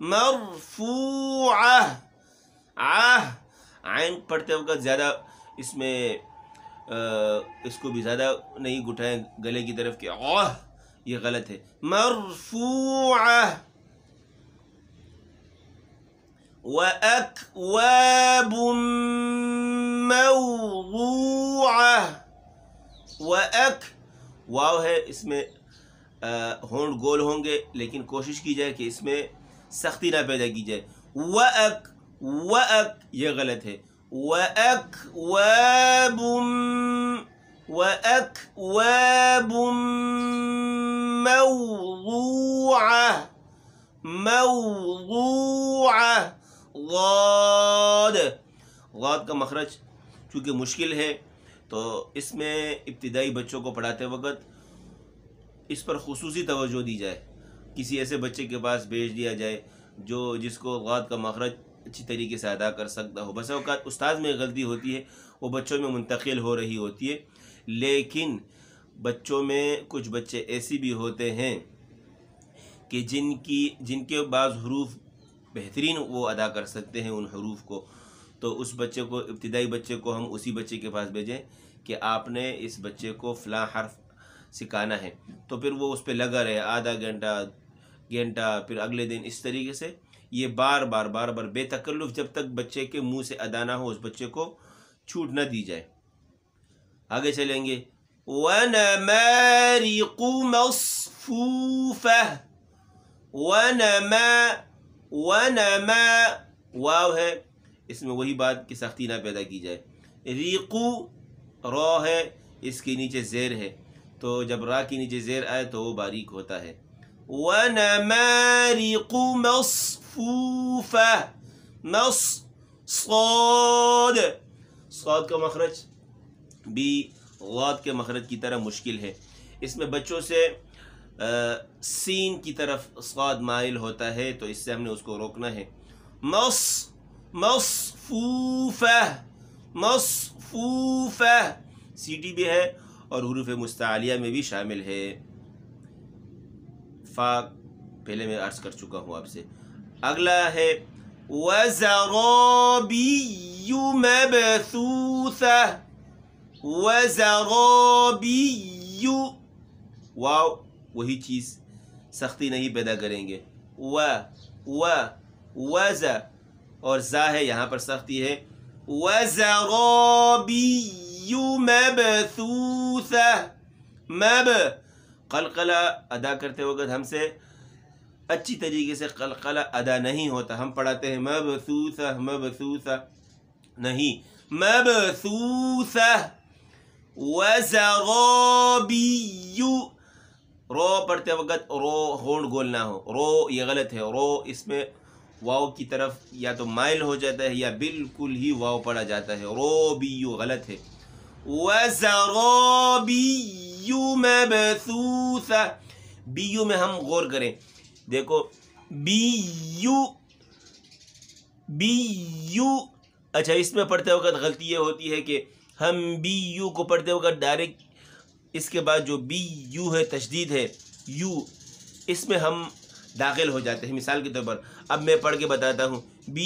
مرفوعہ، عین پڑھتے وقت زیادہ اس میں اس کو بھی زیادہ نہیں گھٹائیں گلے کی طرف کہ یہ غلط ہے. مرفوعہ. وَأَكْوَابٌ مَوْضُوعَةٌ. واو ہے، اس میں ہونٹ گول ہوں گے، لیکن کوشش کی جائے کہ اس میں سختی نہ پیدا کی جائے. یہ غلط ہے. وَأَكْوَابٌ موضوعہ. غاد کا مخرج چونکہ مشکل ہے تو اس میں ابتدائی بچوں کو پڑھاتے وقت اس پر خصوصی توجہ دی جائے. کسی ایسے بچے کے پاس بھیج دیا جائے جس کو غاد کا مخرج اچھی طریقے سے ادا کر سکتا ہو. بسا اوقات استاد میں غلطی ہوتی ہے، وہ بچوں میں منتقل ہو رہی ہوتی ہے، لیکن بچوں میں کچھ بچے ایسی بھی ہوتے ہیں کہ جن کے بعض حروف بہترین وہ ادا کر سکتے ہیں ان حروف کو. تو اس بچے کو، ابتدائی بچے کو ہم اسی بچے کے پاس بھیجیں کہ آپ نے اس بچے کو فلاں حرف سکھانا ہے، تو پھر وہ اس پہ لگا رہے آدھا گھنٹہ، پھر اگلے دن. اس طریقے سے یہ بار بار بے تکلف جب تک بچے کے منہ سے ادا نہ ہو اس بچے کو چھوٹ نہ دی جائے. آگے چلیں گے. وَنَمَارِقُ مَصْفُوفَةٌ. ونما واو ہے، اس میں وہی بات کی سختی نہ پیدا کی جائے. ریقو را ہے، اس کے نیچے زیر ہے، تو جب را کے نیچے زیر آئے تو وہ باریک ہوتا ہے. وَنَمَارِقُ مَصْفُوفَةٌ. صاد کا مخرج بھی غاد کے مخرج کی طرح مشکل ہے. اس میں بچوں سے سین کی طرف صاد مائل ہوتا ہے، تو اس سے ہم نے اس کو روکنا ہے. مصفوفہ. سیٹی بھی ہے اور حروف مستعلیہ میں بھی شامل ہے. فا پہلے میں عرض کر چکا ہوں آپ سے. اگلا ہے وَزَرَابِيُّ مَبْثُوثَةٌ. وَزَرَابِيُّ واو وہی چیز، سختی نہیں پیدا کریں گے. وز اور زا ہے، یہاں پر سختی ہے. وَزَرَابِيُّ مَبْثُوثَةٌ. قلقلہ ادا کرتے وقت ہم سے اچھی طریقے سے قلقلہ ادا نہیں ہوتا. ہم پڑھاتے ہیں مبثوثہ نہیں، مبثوثہ. وَزَرَابِيُّ رو پڑھتے وقت رو ہونٹ گول نہ ہو. رو یہ غلط ہے. رو اس میں واو کی طرف یا تو مائل ہو جاتا ہے یا بالکل ہی واو پڑھا جاتا ہے. رو بیو غلط ہے. وَزَرَابِيُّ مَبْثُوثَةٌ. بیو میں ہم غور کریں. دیکھو بیو اچھا، اس میں پڑھتے وقت غلطی یہ ہوتی ہے کہ ہم بیو کو پڑھتے وقت ڈائریکٹ اس کے بعد جو بی یو ہے، تشدید ہے یو، اس میں ہم داخل ہو جاتے ہیں. مثال کے طور پر اب میں پڑھ کے بتاتا ہوں. بی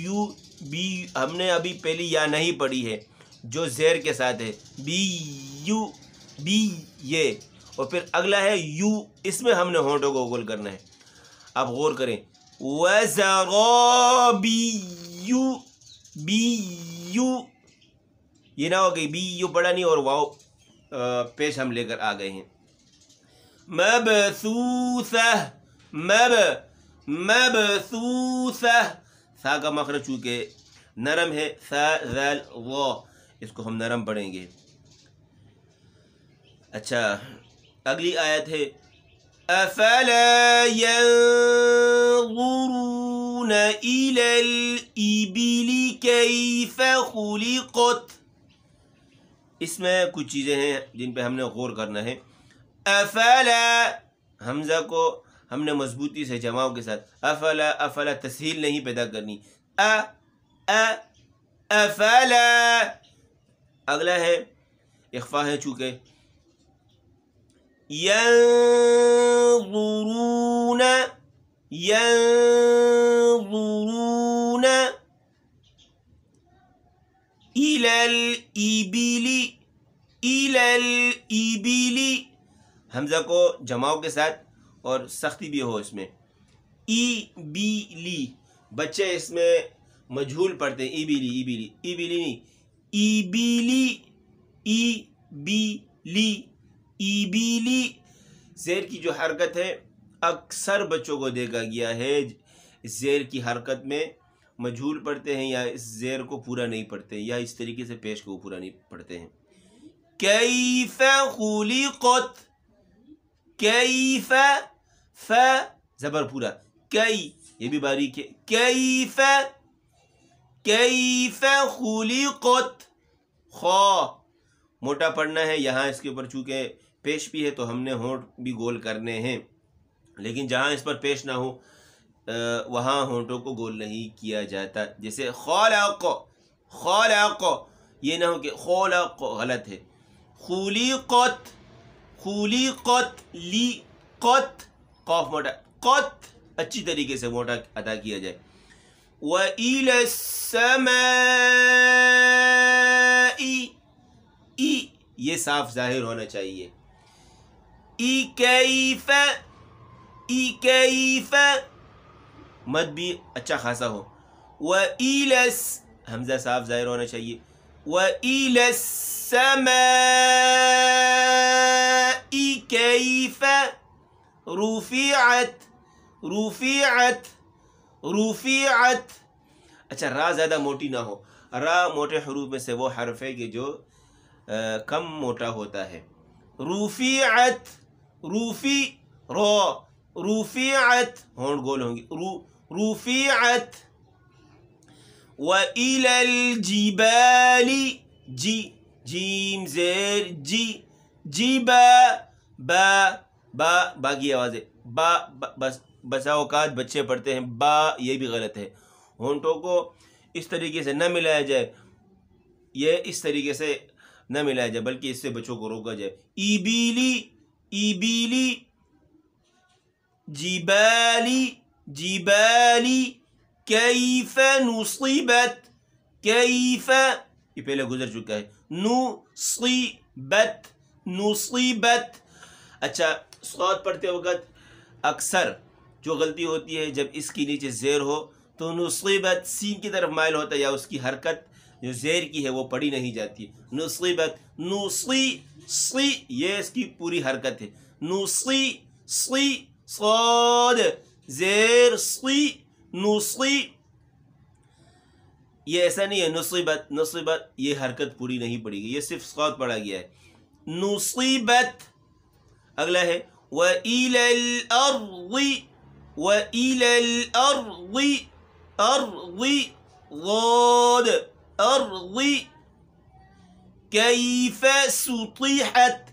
یو، بی ہم نے ابھی پہلی یا نہیں پڑھی ہے جو زیر کے ساتھ ہے. بی یو، بی یہ، اور پھر اگلا ہے یو، اس میں ہم نے ہونٹوں کو گول کرنا ہے. آپ غور کریں. وَزَرَابِيُّ بی یو، یہ نہ ہو کہ بی یو پڑھا نہیں اور واو پیش ہم لے کر آ گئے ہیں. مبثوثہ. مبثوثہ. سا کا مخرج چونکہ نرم ہے، سا ذال وا، اس کو ہم نرم پڑھیں گے. اچھا، اگلی آیت ہے افلا ينظرون الى الابل كيف خلقت. اس میں کچھ چیزیں ہیں جن پہ ہم نے غور کرنا ہے. افلا، حمزہ کو ہم نے مضبوطی سے جماؤ کے ساتھ افلا تسہیل نہیں پیدا کرنی. افلا. اگلا ہے اخفا ہے چونکہ. ینظرون ينظرون إلى الإبل إلى الإبل، حمزہ کو جماؤ کے ساتھ اور سختی بھی ہو اس میں. ایبیلی، بچے اس میں مجھول پڑھتے ہیں، ایبیلی ایبیلی ایبیلی نہیں، ایبیلی ایبیلی ایبیلی. زیر کی جو حرکت ہے اکثر بچوں کو دیکھا گیا ہے زیر کی حرکت میں مجھول پڑھتے ہیں یا اس زیر کو پورا نہیں پڑھتے یا اس طریقے سے پیش کو پورا نہیں پڑھتے ہیں. کیف خلقت، کیف ف زبر پورا، کئی یہ بھی باریک ہے، کیف کیف خلقت. خا موٹا پڑھنا ہے، یہاں اس کے اوپر چونکہ پیش بھی ہے تو ہم نے ہونٹ بھی گول کرنے ہیں، لیکن جہاں اس پر پیش نہ ہو وہاں ہونٹوں کو گول نہیں کیا جاتا. جیسے خلق، خلق یہ نہ ہو کہ خلق غلط ہے. خلقت، خلقت لی قط، قاف موٹا، قط اچھی طریقے سے موٹا ادا کیا جائے. وَإِلَى السَّمَاءِ، ای یہ صاف ظاہر ہونا چاہیے. ای کیف، ای کیف مد بھی اچھا خاصا ہو. وَإِلَى حمزہ صاف ظاہر ہونا چاہیے. وَإِلَى السَّمَاءِ كَيْفَ رُفِعَتْ، رُفِعَتْ رُفِعَتْ. اچھا را زیادہ موٹی نہ ہو، را موٹے حروف میں سے وہ حرف ہے کہ جو کم موٹا ہوتا ہے. رُفِعَتْ، روفی رو، رُفِعَتْ ہونٹ گول ہوں گی، رُفِعَتْ. وَإِلَى الْجِبَالِ، جی جیم زیر جی، جِبَا با با با کی آواز ہے، با بس بسا اوقات بچے پڑھتے ہیں با، یہ بھی غلط ہے. ہونٹوں کو اس طریقے سے نہ ملایا جائے، یہ اس طریقے سے نہ ملایا جائے بلکہ اس سے بچوں کو روکا جائے. ایبیلی، ایبیلی جبالی، جبالی. کیف نصیبت، کیف یہ پہلے گزر چکا ہے. نصیبت، نصیبت. اچھا صاد پڑھتے وقت اکثر جو غلطی ہوتی ہے جب اس کی نیچے زیر ہو تو نصیبت سین کی طرف مائل ہوتا ہے یا اس کی حرکت جو زیر کی ہے وہ پڑھی نہیں جاتی. نصیبت، نصی صی یہ اس کی پوری حرکت ہے. نصی صی صاد زیر صی، نصی. یہ ایسا نہیں ہے نصیبت، نصیبت یہ حرکت پوری نہیں پڑی گئی، یہ صرف صاد پڑھا گیا ہے. نصیبت. اگلا ہے وَإِلَى الْأَرْضِ، وَإِلَى الْأَرْضِ أَرْضِ ضاد أَرْضِ. كَيْفَ سُطِحَتْ،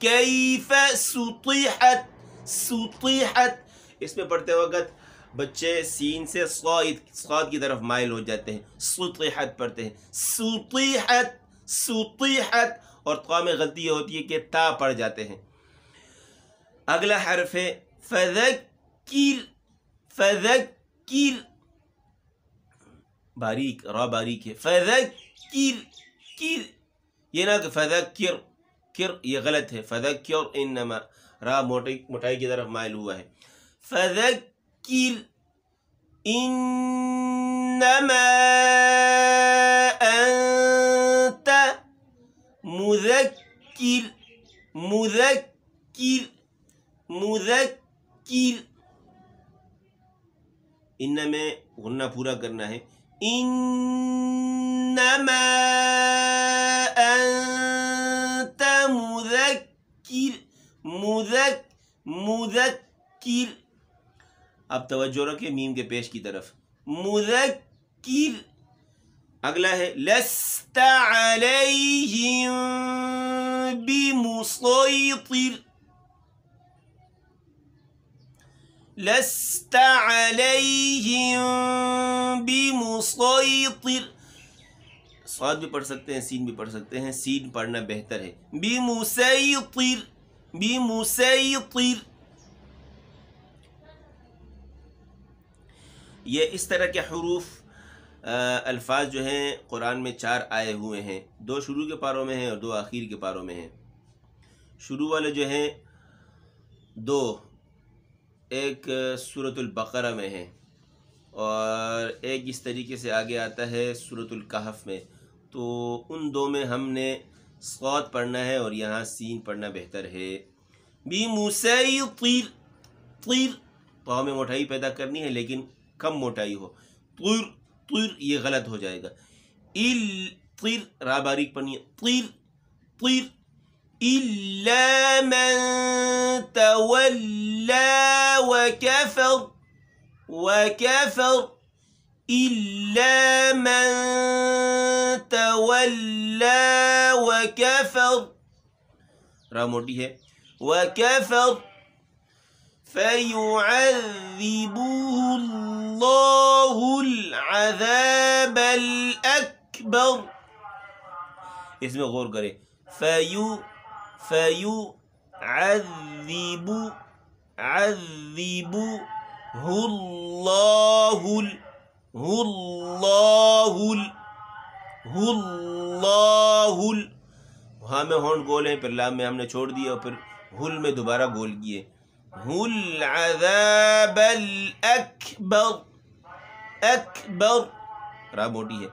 كَيْفَ سُطِحَتْ سُطِحَتْ. اس میں پڑھتے وقت بچے سین سے صاد کی طرف مائل ہو جاتے ہیں، سطحت پڑھتے ہیں، سطحت سطحت. اور طا میں غلطی یہ ہوتی ہے کہ تا پڑھ جاتے ہیں. اگلا حرف ہے فذکر، فذکر باریک، را باریک ہے. فذکر کر، یہ نہ کہ فذکر کر، یہ غلط ہے. فذکر انما را موٹائی کی طرف مائل ہوا ہے. فذکر انما انت مذکر، مذکر مذکر. ان میں غنہ پورا کرنا ہے. انما انت مذکر، مذکر. اب توجہ رکھیں میم کے پیش کی طرف. مذکر. اگلا ہے لست علیہم بمسیطر، لست علیہم بمسیطر. صاد بھی پڑھ سکتے ہیں، سین بھی پڑھ سکتے ہیں، سین پڑھنا بہتر ہے. بمسیطر، بمسیطر. یہ اس طرح کے حروف الفاظ جو ہیں قرآن میں 4 آئے ہوئے ہیں، 2 شروع کے پاروں میں ہیں اور 2 آخر کے پاروں میں ہیں۔ شروع والے جو ہیں 2 ایک سورۃ البقرہ میں ہیں اور ایک اس طریقے سے آگے آتا ہے سورۃ الکہف میں، تو ان 2 میں ہم نے صاد پڑھنا ہے اور یہاں سین پڑھنا بہتر ہے۔ بِمُسَيْطِرٍ، طیر پاؤں میں موٹائی پیدا کرنی ہے لیکن کم موٹائی ہو، طیر طیر یہ غلط ہو جائے گا۔ طیر را باریک پڑھنی ہے، طیر طیر۔ إِلَّا مَن تَوَلَّى وَكَفَرَ وَكَفَرَ إِلَّا مَن تَوَلَّى وَكَفَرَ، را موٹی ہے، وَكَفَرَ فَيُعَذِّبُهُ اللَّهُ الْعَذَابَ الْأَكْبَرَ، اس میں غور کریں، عَذِّبُهُ اللَّهُ ہاں میں ہونٹ گول ہیں، پھر لام میں ہم نے چھوڑ دیا اور پھر ہل میں دوبارہ گول کیے، العذاب الاکبر، اکبر را موٹی ہے،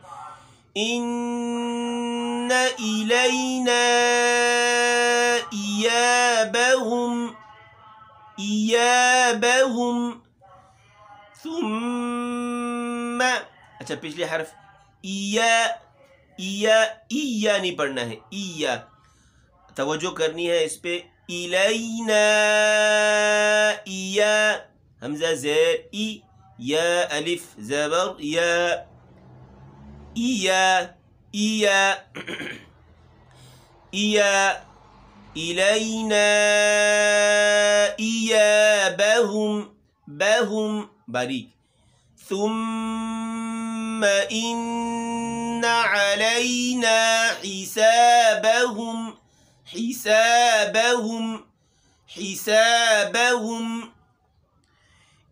ان الینا ایابہم ثم، اچھا پچھلے حرف ایا نہیں پڑھنا ہے، ایا توجہ کرنی ہے اس پہ، الینا ایا، حمزہ زیر ای، یا الف زبر یا، ایا ایا ایا، الینا ایابہم، بہم باریک، ثم ان علینا حسابہم، حسابہم حسابہم۔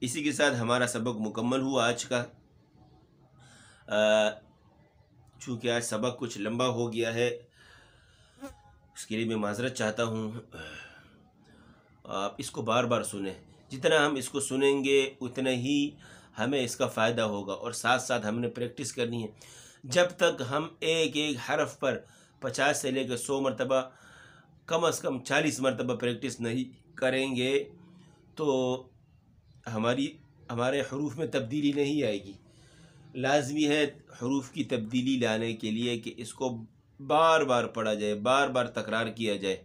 اسی کے ساتھ ہمارا سبق مکمل ہوا آج کا۔ چونکہ آج سبق کچھ لمبا ہو گیا ہے اس کے لیے میں معذرت چاہتا ہوں۔ آپ اس کو بار بار سنیں، جتنا ہم اس کو سنیں گے اتنا ہی ہمیں اس کا فائدہ ہوگا، اور ساتھ ساتھ ہم نے پریکٹس کرنی ہے۔ جب تک ہم ایک ایک حرف پر 50 سے لے کے 100 مرتبہ، کم از کم 40 مرتبہ پریکٹس نہیں کریں گے تو ہمارے حروف میں تبدیلی نہیں آئے گی۔ لازمی ہے حروف کی تبدیلی لانے کے لیے کہ اس کو بار بار پڑھا جائے، بار بار تکرار کیا جائے۔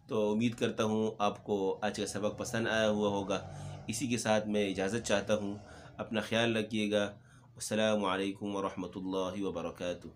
تو امید کرتا ہوں آپ کو آج کا سبق پسند آیا ہوا ہوگا۔ اسی کے ساتھ میں اجازت چاہتا ہوں، اپنا خیال رکھیے گا۔ السلام علیکم ورحمۃ اللہ وبرکاتہ۔